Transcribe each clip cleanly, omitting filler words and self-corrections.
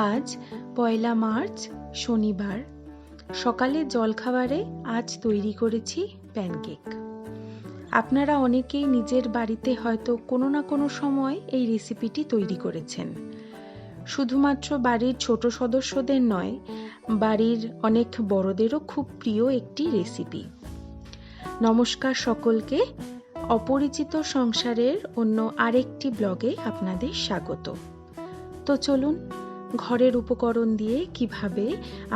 আজ ১লা মার্চ শনিবার। সকালে জলখাবারে আজ তৈরি করেছি প্যানকেক। আপনারা অনেকেই নিজের বাড়িতে হয়তো কোনো না কোনো সময় এই রেসিপিটি তৈরি করেছেন। শুধুমাত্র বাড়ির ছোট সদস্যদের নয়, বাড়ির অনেক বড়দেরও খুব প্রিয় একটি রেসিপি। নমস্কার সকলকে, অপরিচিত সংসারের অন্য আরেকটি ব্লগে আপনাদের স্বাগত। তো চলুন, ঘরের উপকরণ দিয়ে কিভাবে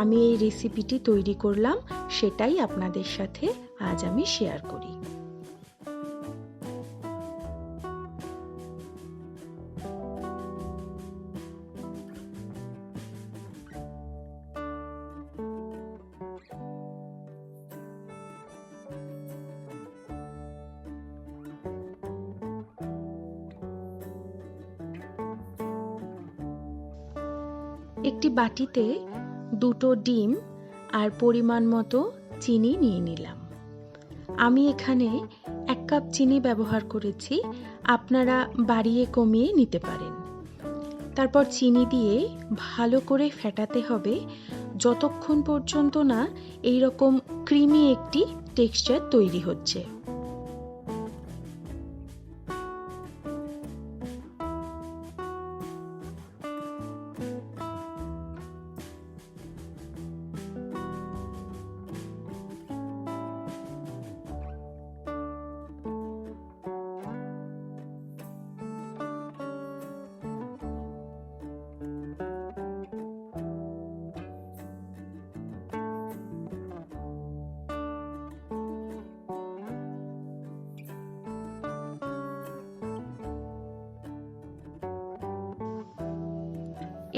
আমি এই রেসিপিটি তৈরি করলাম সেটাই আপনাদের সাথে আজ আমি শেয়ার করি। একটি বাটিতে 2টো ডিম আর পরিমাণ মতো চিনি নিয়ে নিলাম। আমি এখানে 1 কাপ চিনি ব্যবহার করেছি, আপনারা বাড়িয়ে কমিয়ে নিতে পারেন। তারপর চিনি দিয়ে ভালো করে ফেটাতে হবে যতক্ষণ পর্যন্ত না এই রকম ক্রিমি একটি টেক্সচার তৈরি হচ্ছে।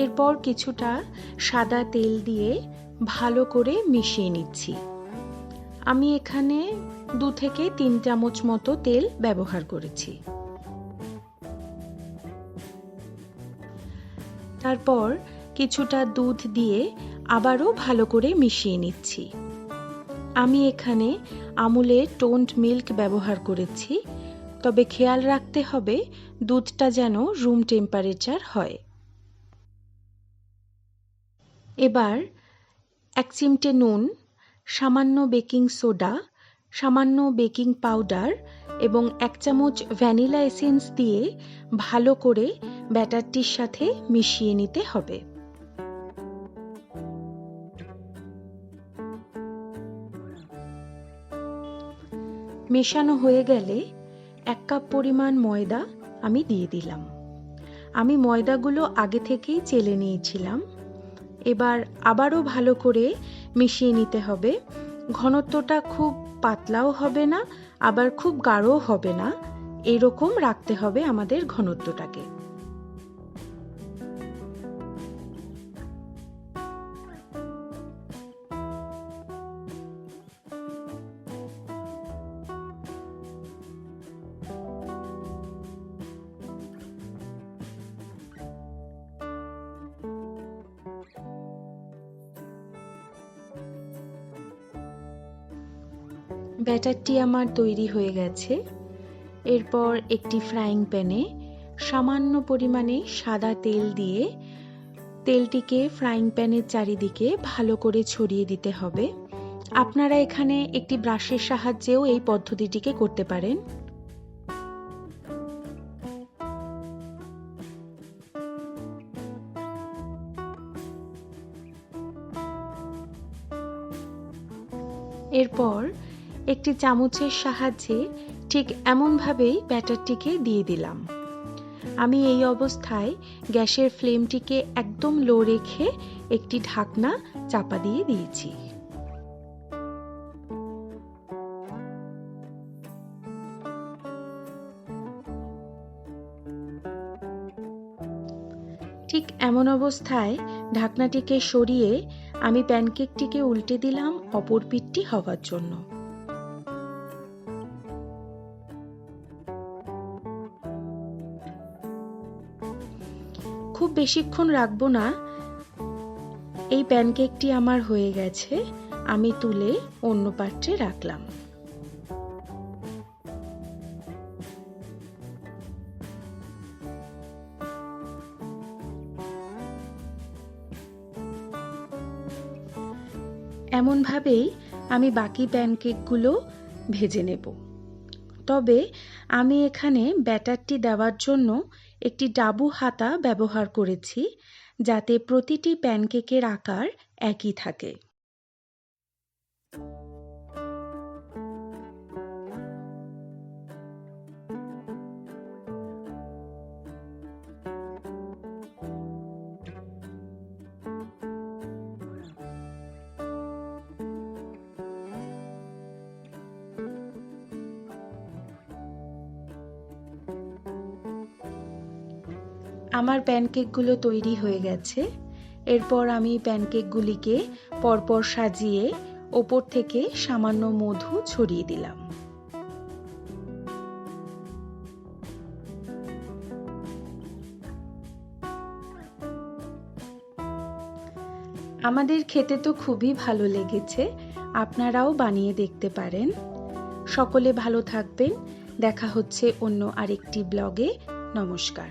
এরপর কিছুটা সাদা তেল দিয়ে ভালো করে মিশিয়ে নিচ্ছি। আমি এখানে 2 থেকে 3 চামচ মতো তেল ব্যবহার করেছি। তারপর কিছুটা দুধ দিয়ে আবারও ভালো করে মিশিয়ে নিচ্ছি। আমি এখানে আমুলের টোন্ড মিল্ক ব্যবহার করেছি, তবে খেয়াল রাখতে হবে দুধটা যেন রুম টেম্পারেচার হয়। এবার 1 চিমটে নুন, সামান্য বেকিং সোডা, সামান্য বেকিং পাউডার এবং 1 চামচ ভ্যানিলা এসেন্স দিয়ে ভালো করে ব্যাটারটির সাথে মিশিয়ে নিতে হবে। মেশানো হয়ে গেলে 1 কাপ পরিমাণ ময়দা আমি দিয়ে দিলাম। আমি ময়দাগুলো আগে থেকেই চেলে নিয়েছিলাম। এবার আবারও ভালো করে মিশিয়ে নিতে হবে। ঘনত্বটা খুব পাতলাও হবে না, আবার খুব গাঢ়ও হবে না, এরকম রাখতে হবে আমাদের ঘনত্বটাকে। ব্যাটারটি আমার তৈরি হয়ে গেছে। এরপর একটি ফ্রাইং প্যানে সামান্য পরিমাণে সাদা তেল দিয়ে তেলটিকে ফ্রাইং প্যানের চারিদিকে ভালো করে ছড়িয়ে দিতে হবে। আপনারা এখানে একটি ব্রাশের সাহায্যেও এই পদ্ধতিটিকে করতে পারেন। এরপর একটি চামচের সাহায্যে ঠিক এমনভাবেই ব্যাটারটিকে দিয়ে দিলাম। আমি এই অবস্থায় গ্যাসের ফ্লেমটিকে একদম লো রেখে একটি ঢাকনা চাপা দিয়ে দিয়েছি। ঠিক এমন অবস্থায় ঢাকনাটিকে সরিয়ে আমি প্যানকেকটিকে উল্টে দিলাম অপর পিঠটি হওয়ার জন্য। খুব বেশিক্ষণ রাখবো না। এই প্যানকেকটি আমার হয়ে গেছে, আমি তুলে অন্য পাত্রে রাখলাম। এমনভাবেই আমি বাকি প্যানকেকগুলো ভেজে নেব। তবে আমি এখানে ব্যাটারটি দেওয়ার জন্য একটি ডাবু হাতা ব্যবহার করেছি, যাতে প্রতিটি প্যানকেকের আকার একই থাকে। আমার প্যানকেকগুলো তৈরি হয়ে গেছে। এরপর আমি প্যানকেকগুলিকে পরপর সাজিয়ে ওপর থেকে সামান্য মধু ছড়িয়ে দিলাম। আমাদের খেতে তো খুবই ভালো লেগেছে, আপনারাও বানিয়ে দেখতে পারেন। সকলে ভালো থাকবেন, দেখা হচ্ছে অন্য আরেকটি ব্লগে। নমস্কার।